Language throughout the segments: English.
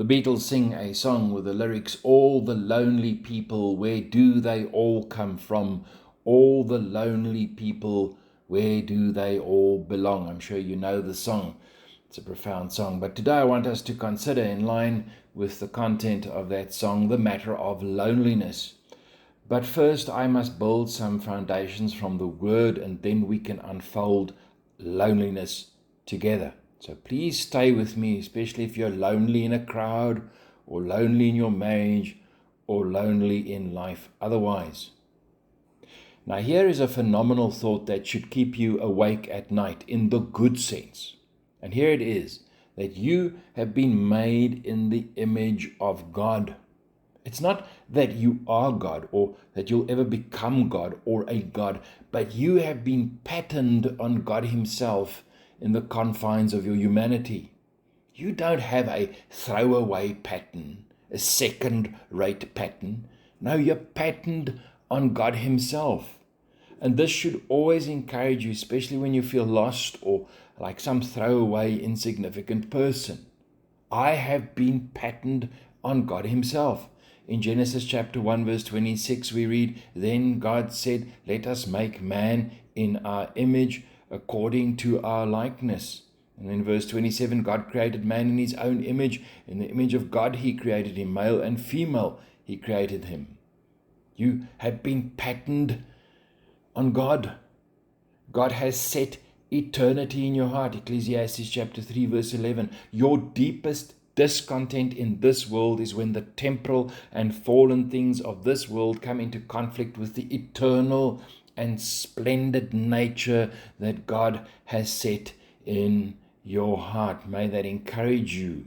The Beatles sing a song with the lyrics, all the lonely people, where do they all come from? All the lonely people, where do they all belong? I'm sure you know the song. It's a profound song. But today I want us to consider, in line with the content of that song, the matter of loneliness. But first I must build some foundations from the word, and then we can unfold loneliness together. So please stay with me, especially if you're lonely in a crowd, or lonely in your marriage, or lonely in life otherwise. Now here is a phenomenal thought that should keep you awake at night in the good sense. And here it is, that you have been made in the image of God. It's not that you are God or that you'll ever become God or a God, but you have been patterned on God Himself in the confines of your humanity. You don't have a throwaway pattern, a second-rate pattern. No, you're patterned on God Himself. And this should always encourage you, especially when you feel lost or like some throwaway, insignificant person. I have been patterned on God Himself. In Genesis chapter 1 verse 26 we read, "Then God said, let us make man in our image according to our likeness." And in verse 27, God created man in His own image. In the image of God He created him, male and female He created him. You have been patterned on God. God has set eternity in your heart. Ecclesiastes chapter 3 verse 11. Your deepest discontent in this world is when the temporal and fallen things of this world come into conflict with the eternal and splendid nature that God has set in your heart. May that encourage you.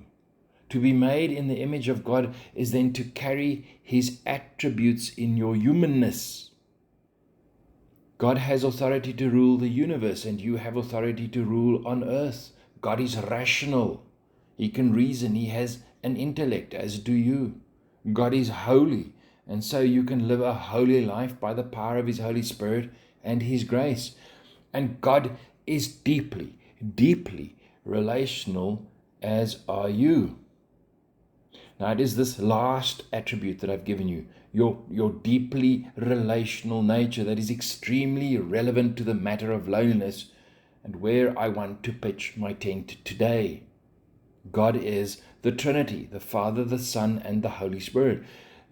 To be made in the image of God is then to carry His attributes in your humanness. God has authority to rule the universe, and you have authority to rule on earth. God is rational. He can reason. He has an intellect, as do you. God is holy, and so you can live a holy life by the power of His Holy Spirit and His grace. And God is deeply, deeply relational, as are you. Now it is this last attribute that I've given you, your deeply relational nature, that is extremely relevant to the matter of loneliness and where I want to pitch my tent today. God is the Trinity, the Father, the Son, and the Holy Spirit.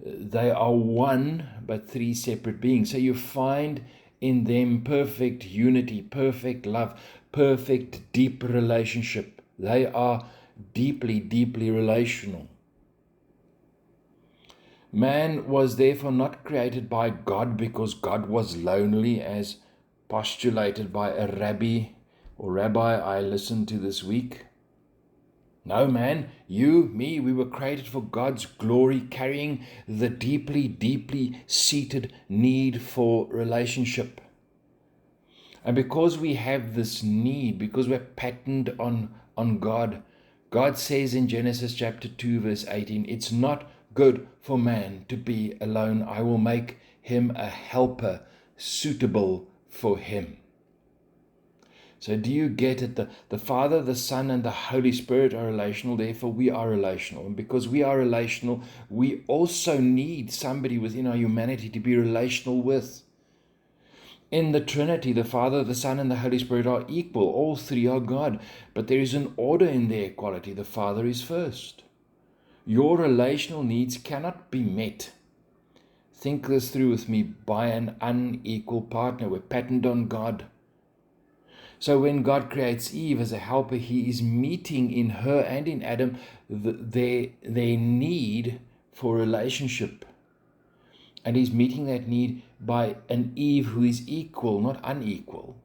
They are one, but three separate beings. So you find in them perfect unity, perfect love, perfect deep relationship. They are deeply, deeply relational. Man was therefore not created by God because God was lonely, as postulated by a rabbi I listened to this week. No, man, you, me, we were created for God's glory, carrying the deeply, deeply seated need for relationship. And because we have this need, because we're patterned on God, God says in Genesis chapter 2 verse 18, it's not good for man to be alone. I will make him a helper suitable for him. So do you get it? The Father, the Son, and the Holy Spirit are relational. Therefore, we are relational. And because we are relational, we also need somebody within our humanity to be relational with. In the Trinity, the Father, the Son, and the Holy Spirit are equal. All three are God. But there is an order in their equality. The Father is first. Your relational needs cannot be met. Think this through with me, by an unequal partner. We're patterned on God. So when God creates Eve as a helper, He is meeting in her and in Adam their need for relationship. And He's meeting that need by an Eve who is equal, not unequal.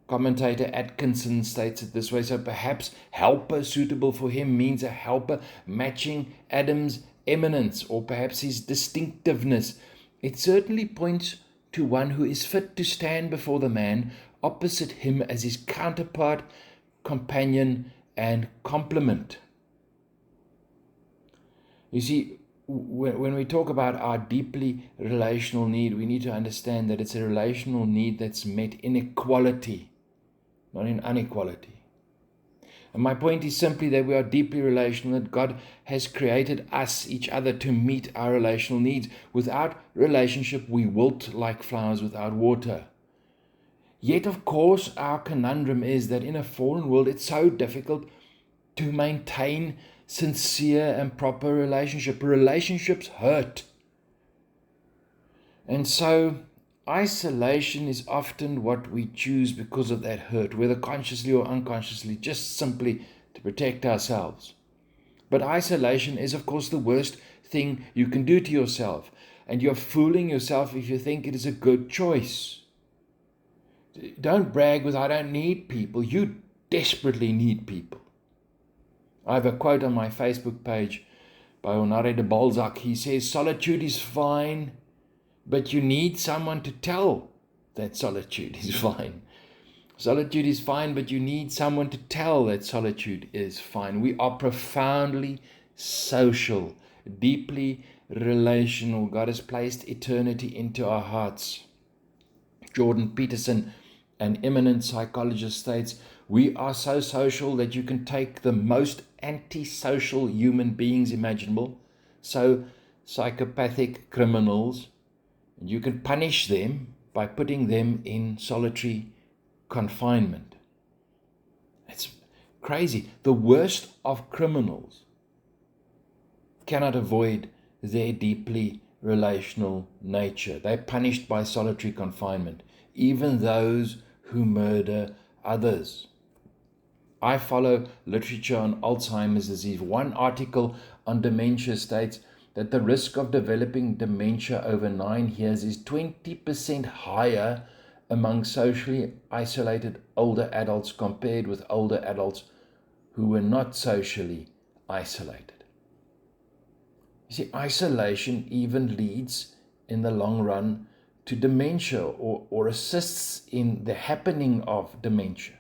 Commentator Atkinson states it this way, so perhaps helper suitable for him means a helper matching Adam's eminence or perhaps his distinctiveness. It certainly points to one who is fit to stand before the man opposite him as his counterpart, companion, and complement. You see, when we talk about our deeply relational need, we need to understand that it's a relational need that's met in equality, not in inequality. And my point is simply that we are deeply relational, that God has created us, each other, to meet our relational needs. Without relationship, we wilt like flowers without water. Yet, of course, our conundrum is that in a fallen world, it's so difficult to maintain sincere and proper relationship. Relationships hurt. And so isolation is often what we choose because of that hurt, whether consciously or unconsciously, just simply to protect ourselves. But isolation is, of course, the worst thing you can do to yourself. And you're fooling yourself if you think it is a good choice. Don't brag with, I don't need people. You desperately need people. I have a quote on my Facebook page by Honoré de Balzac. He says, solitude is fine, but you need someone to tell that solitude is fine. Solitude is fine, but you need someone to tell that solitude is fine. We are profoundly social, deeply relational. God has placed eternity into our hearts. Jordan Peterson, an eminent psychologist, states, we are so social that you can take the most antisocial human beings imaginable, so psychopathic criminals, and you can punish them by putting them in solitary confinement. It's crazy. The worst of criminals cannot avoid their deeply relational nature. They're punished by solitary confinement, even those who murder others. I follow literature on Alzheimer's disease. One article on dementia states that the risk of developing dementia over 9 years is 20% higher among socially isolated older adults compared with older adults who were not socially isolated. You see, isolation even leads in the long run to dementia or assists in the happening of dementia.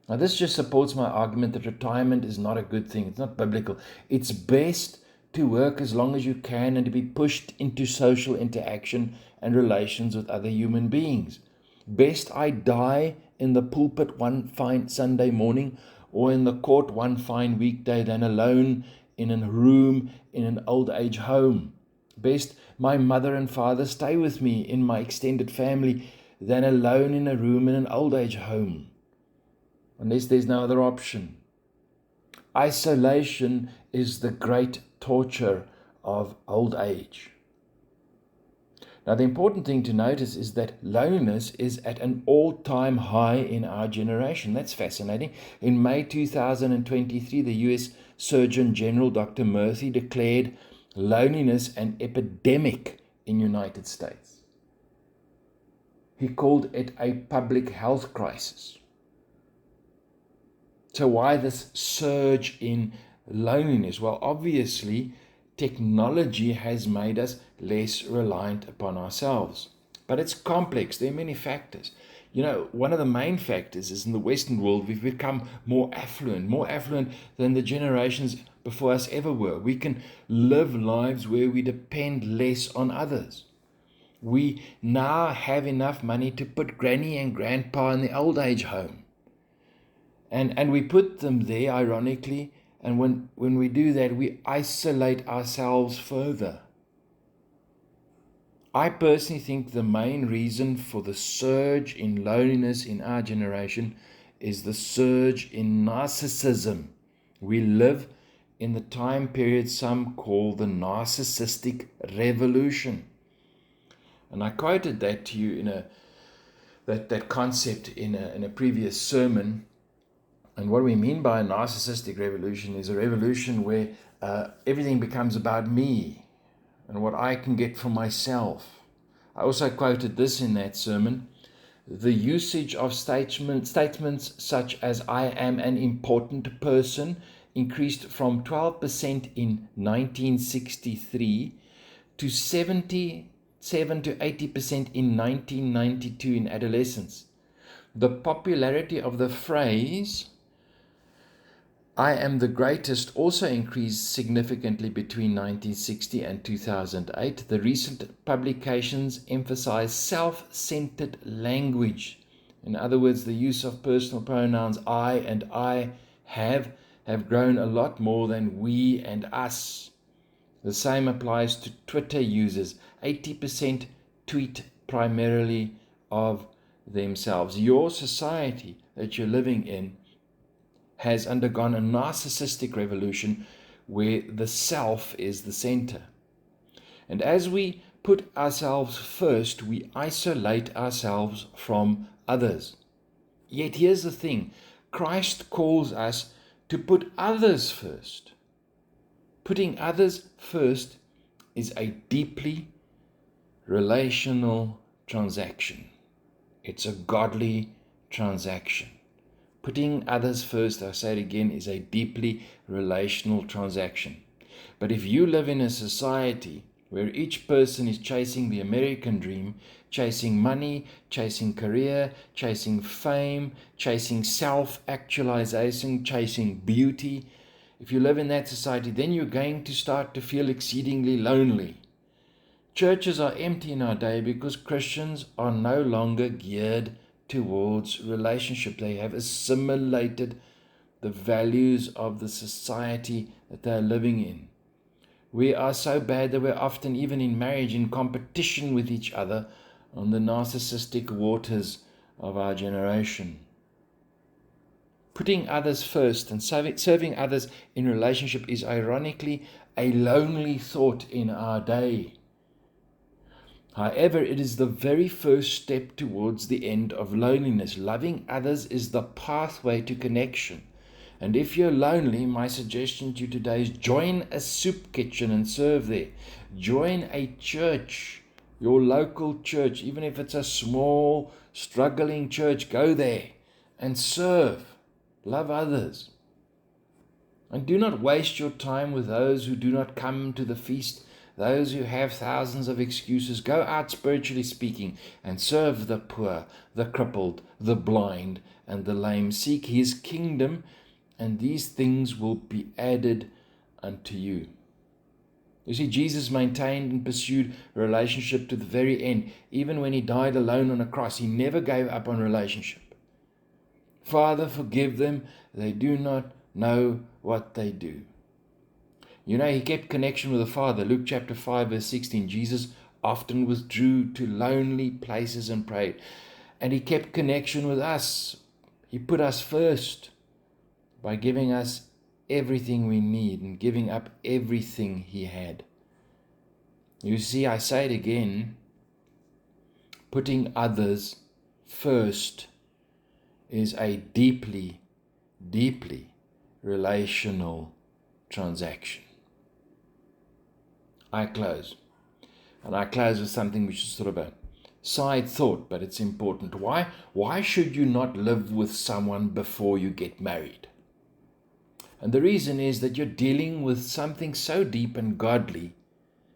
Now, this just supports my argument that retirement is not a good thing. It's not biblical. It's best to work as long as you can and to be pushed into social interaction and relations with other human beings. Best I die in the pulpit one fine Sunday morning or in the court one fine weekday than alone in a room in an old age home. Best my mother and father stay with me in my extended family than alone in a room in an old age home, unless there's no other option. Isolation is the great torture of old age. Now, the important thing to notice is that loneliness is at an all-time high in our generation. That's fascinating. In May 2023, the US Surgeon General, Dr. Murthy, declared loneliness an epidemic in the United States. He called it a public health crisis. So why this surge in loneliness? Well, obviously, technology has made us less reliant upon ourselves. But it's complex. There are many factors. You know, one of the main factors is in the Western world, we've become more affluent than the generations before us ever were. We can live lives where we depend less on others. We now have enough money to put granny and grandpa in the old age home. And we put them there, ironically, and when we do that, we isolate ourselves further. I personally think the main reason for the surge in loneliness in our generation is the surge in narcissism. We live in the time period some call the narcissistic revolution. And I quoted that to you in that concept in a previous sermon. And what we mean by a narcissistic revolution is a revolution where everything becomes about me and what I can get for myself. I also quoted this in that sermon. The usage of statements such as I am an important person increased from 12% in 1963 to 77 to 80% in 1992 in adolescence. The popularity of the phrase I am the greatest also increased significantly between 1960 and 2008. The recent publications emphasize self-centered language. In other words, the use of personal pronouns I and I have grown a lot more than we and us. The same applies to Twitter users. 80% tweet primarily of themselves. Your society that you're living in has undergone a narcissistic revolution where the self is the center. And as we put ourselves first, we isolate ourselves from others. Yet here's the thing, Christ calls us to put others first. Putting others first is a deeply relational transaction. It's a godly transaction. Putting others first, I say it again, is a deeply relational transaction. But if you live in a society where each person is chasing the American dream, chasing money, chasing career, chasing fame, chasing self-actualization, chasing beauty, if you live in that society, then you're going to start to feel exceedingly lonely. Churches are empty in our day because Christians are no longer geared towards relationship. They have assimilated the values of the society that they are living in. We are so bad that we're often, even in marriage, in competition with each other on the narcissistic waters of our generation. Putting others first and serving others in relationship is ironically a lonely thought in our day. However, it is the very first step towards the end of loneliness. Loving others is the pathway to connection. And if you're lonely, my suggestion to you today is join a soup kitchen and serve there. Join a church, your local church, even if it's a small, struggling church, go there and serve. Love others. And do not waste your time with those who do not come to the feast, those who have thousands of excuses. Go out, spiritually speaking, and serve the poor, the crippled, the blind, and the lame. Seek his kingdom, and these things will be added unto you. You see, Jesus maintained and pursued a relationship to the very end. Even when he died alone on a cross, he never gave up on relationship. Father, forgive them. They do not know what they do. You know, he kept connection with the Father. Luke chapter 5, verse 16. Jesus often withdrew to lonely places and prayed. And he kept connection with us. He put us first by giving us everything we need and giving up everything he had. You see, I say it again, putting others first is a deeply, deeply relational transaction. I close. And I close with something which is sort of a side thought, but it's important. Why should you not live with someone before you get married? And the reason is that you're dealing with something so deep and godly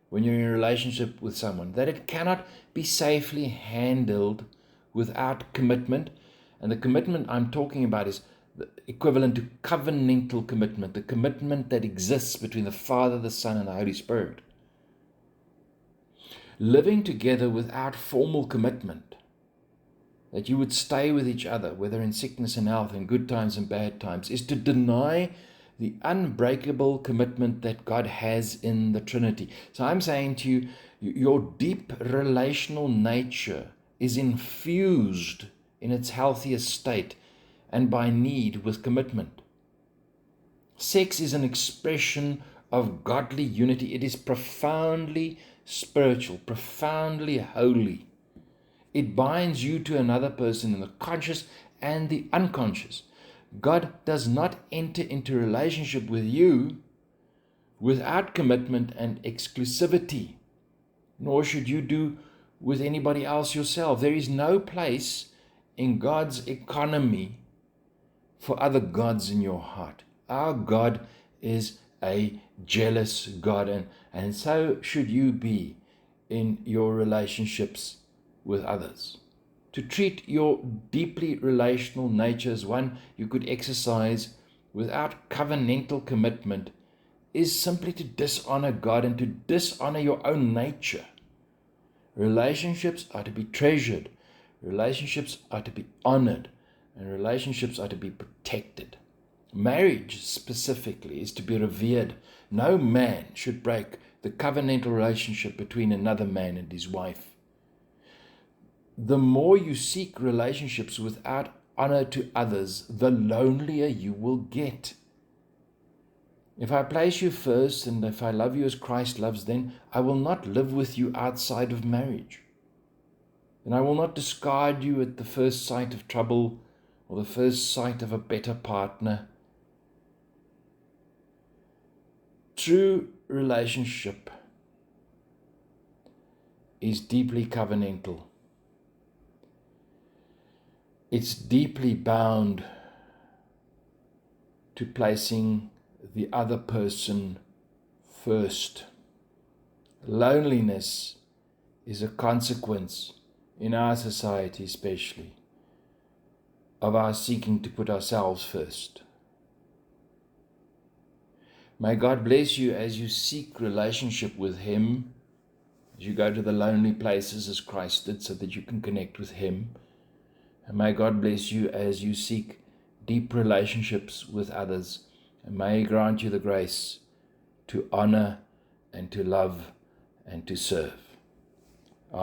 when you're in a relationship with someone that it cannot be safely handled without commitment. And the commitment I'm talking about is the equivalent to covenantal commitment, the commitment that exists between the Father, the Son, and the Holy Spirit. Living together without formal commitment, that you would stay with each other, whether in sickness and health, in good times and bad times, is to deny the unbreakable commitment that God has in the Trinity. So I'm saying to you, your deep relational nature is infused in its healthiest state and by need with commitment. Sex is an expression of godly unity. It is profoundly spiritual, profoundly holy. It binds you to another person in the conscious and the unconscious. God does not enter into relationship with you without commitment and exclusivity, nor should you do with anybody else yourself. There is no place in God's economy for other gods in your heart. Our God is a jealous God, and so should you be in your relationships with others. To treat your deeply relational nature as one you could exercise without covenantal commitment is simply to dishonor God and to dishonor your own nature. Relationships are to be treasured. Relationships are to be honored. And relationships are to be protected. Marriage specifically is to be revered. No man should break the covenantal relationship between another man and his wife. The more you seek relationships without honor to others, the lonelier you will get. If I place you first, and if I love you as Christ loves, then I will not live with you outside of marriage. And I will not discard you at the first sight of trouble or the first sight of a better partner. True relationship is deeply covenantal. It's deeply bound to placing the other person first. Loneliness is a consequence, in our society especially, of our seeking to put ourselves first. May God bless you as you seek relationship with Him, as you go to the lonely places as Christ did, so that you can connect with Him. And may God bless you as you seek deep relationships with others. And may He grant you the grace to honor and to love and to serve.